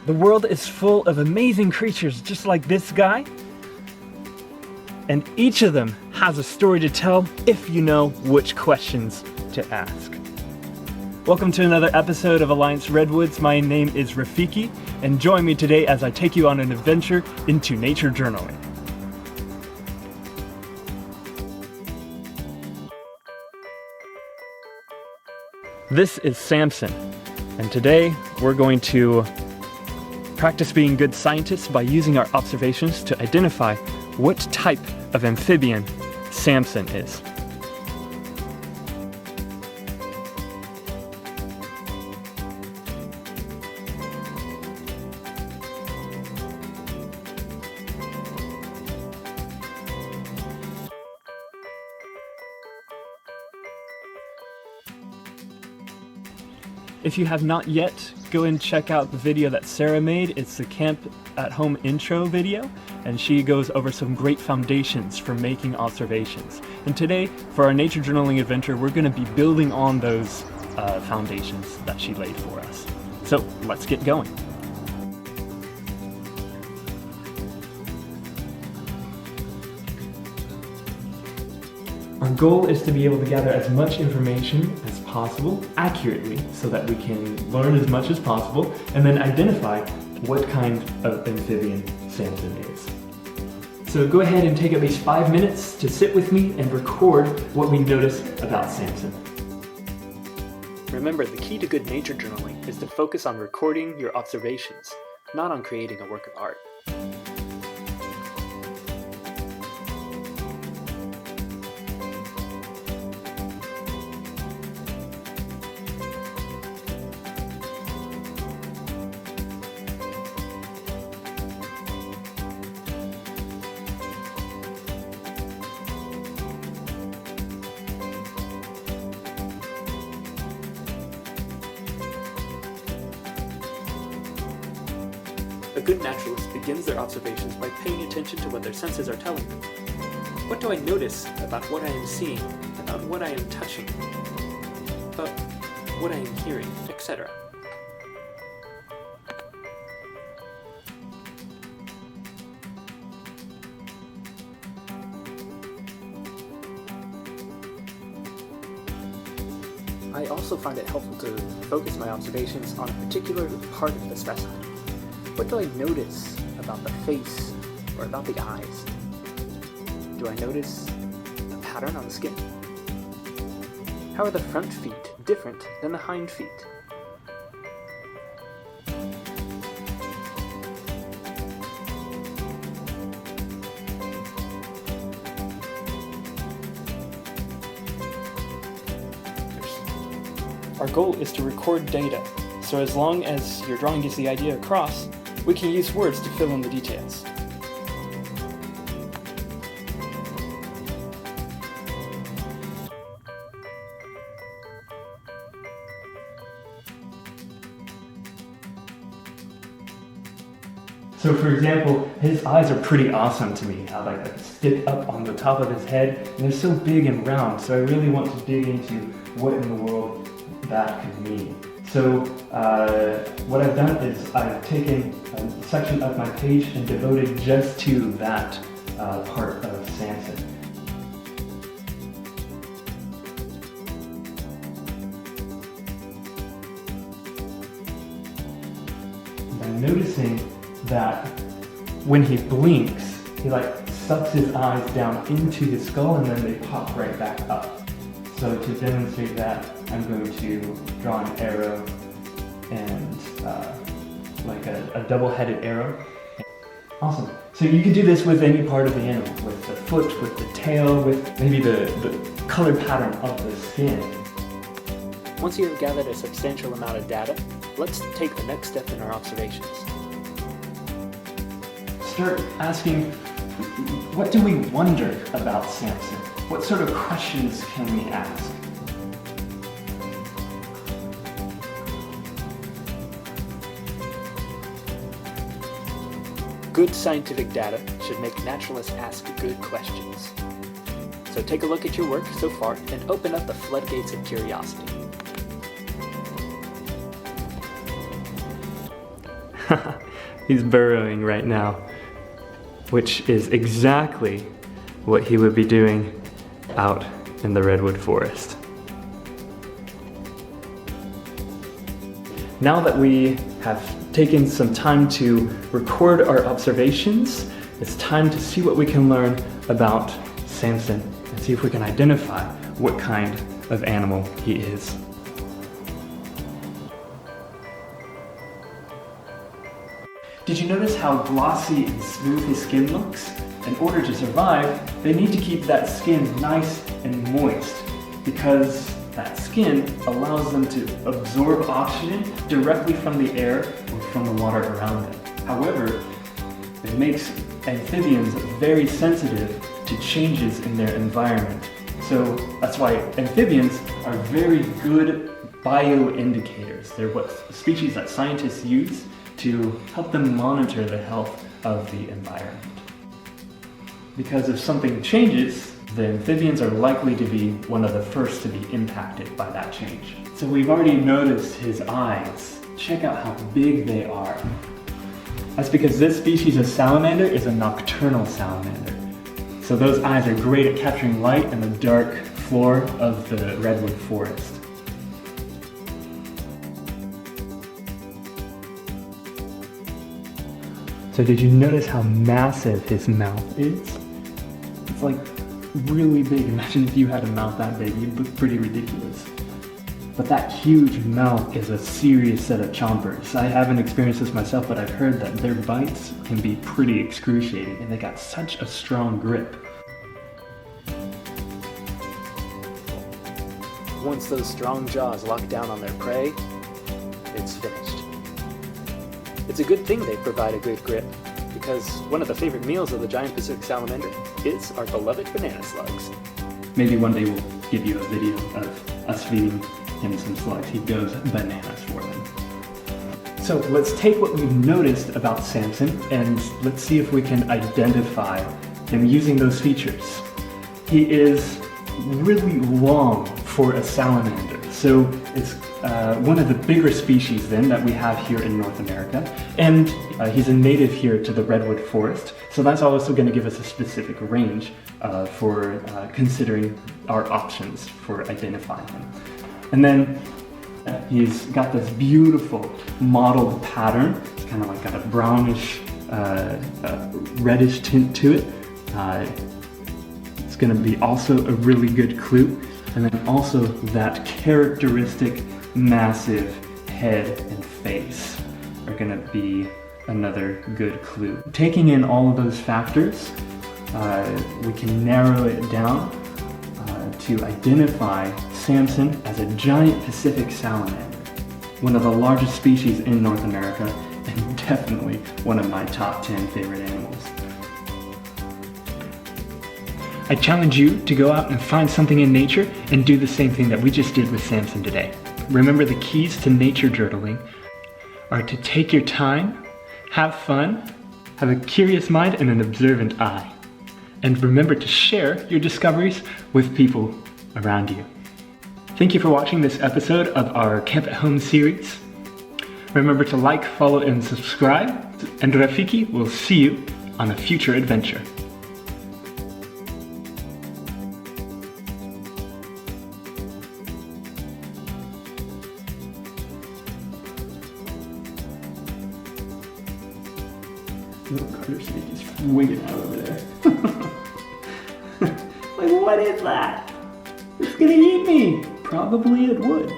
The world is full of amazing creatures just like this guy, and each of them has a story to tell if you know which questions to ask. Welcome to another episode of Alliance Redwoods. My name is Rafiki, and join me today as I take you on an adventure into nature journaling. This is Samson, and today we're going to practice being good scientists by using our observations to identify what type of amphibian Samson is. If you have not yet, go and check out the video that Sarah made. It's the Camp at Home intro video, and she goes over some great foundations for making observations. And today, for our nature journaling adventure, we're going to be building on those foundations that she laid for us. So let's get going. Our goal is to be able to gather as much information as possible accurately so that we can learn as much as possible and then identify what kind of amphibian Samson is. So go ahead and take at least 5 minutes to sit with me and record what we notice about Samson. Remember, the key to good nature journaling is to focus on recording your observations, not on creating a work of art. A good naturalist begins their observations by paying attention to what their senses are telling them. What do I notice about what I am seeing, about what I am touching, about what I am hearing, etc.? I also find it helpful to focus my observations on a particular part of the specimen. What do I notice about the face or about the eyes? Do I notice a pattern on the skin? How are the front feet different than the hind feet? Our goal is to record data, so as long as your drawing gets the idea across, we can use words to fill in the details. So for example, his eyes are pretty awesome to me. How like they stick up on the top of his head, and they're so big and round, so I really want to dig into what in the world that could mean. So what I've done is I've taken a section of my page and devoted just to that part of Samson. I'm noticing that when he blinks, he like sucks his eyes down into his skull and then they pop right back up. So to demonstrate that, I'm going to draw an arrow and like a double-headed arrow. Awesome. So you can do this with any part of the animal, with the foot, with the tail, with maybe the color pattern of the skin. Once you have gathered a substantial amount of data, let's take the next step in our observations. Start asking, what do we wonder about Samson? What sort of questions can we ask? Good scientific data should make naturalists ask good questions. So take a look at your work so far and open up the floodgates of curiosity. He's burrowing right now, which is exactly what he would be doing out in the redwood forest. Now that we have taken some time to record our observations, it's time to see what we can learn about Samson and see if we can identify what kind of animal he is. Did you notice how glossy and smooth his skin looks? In order to survive, they need to keep that skin nice and moist because that skin allows them to absorb oxygen directly from the air or from the water around them. However, it makes amphibians very sensitive to changes in their environment. So that's why amphibians are very good bioindicators. They're what species that scientists use to help them monitor the health of the environment. Because if something changes, the amphibians are likely to be one of the first to be impacted by that change. So we've already noticed his eyes. Check out how big they are. That's because this species of salamander is a nocturnal salamander. So those eyes are great at capturing light in the dark floor of the redwood forest. So did you notice how massive his mouth is? It's like really big. Imagine if you had a mouth that big, you'd look pretty ridiculous. But that huge mouth is a serious set of chompers. I haven't experienced this myself, but I've heard that their bites can be pretty excruciating, and they got such a strong grip. Once those strong jaws lock down on their prey, it's finished. It's a good thing they provide a good grip, because one of the favorite meals of the giant Pacific salamander is our beloved banana slugs. Maybe one day we'll give you a video of us feeding him some slugs. He goes bananas for them. So let's take what we've noticed about Samson and let's see if we can identify him using those features. He is really long for a salamander, so it's one of the bigger species then that we have here in North America, and he's a native here to the redwood forest, so that's also going to give us a specific range for considering our options for identifying him. And then he's got this beautiful mottled pattern. It's kind of like got a brownish, reddish tint to it. It's going to be also a really good clue. And then also that characteristic massive head and face are going to be another good clue. Taking in all of those factors, we can narrow it down to identify Samson as a giant Pacific salamander, one of the largest species in North America, and definitely one of my top 10 favorite animals. I challenge you to go out and find something in nature and do the same thing that we just did with Samson today. Remember, the keys to nature journaling are to take your time, have fun, have a curious mind and an observant eye. And remember to share your discoveries with people around you. Thank you for watching this episode of our Camp at Home series. Remember to like, follow, and subscribe. And Rafiki will see you on a future adventure. Little garter snake is winging out over there. Like, what is that? It's gonna eat me. Probably it would.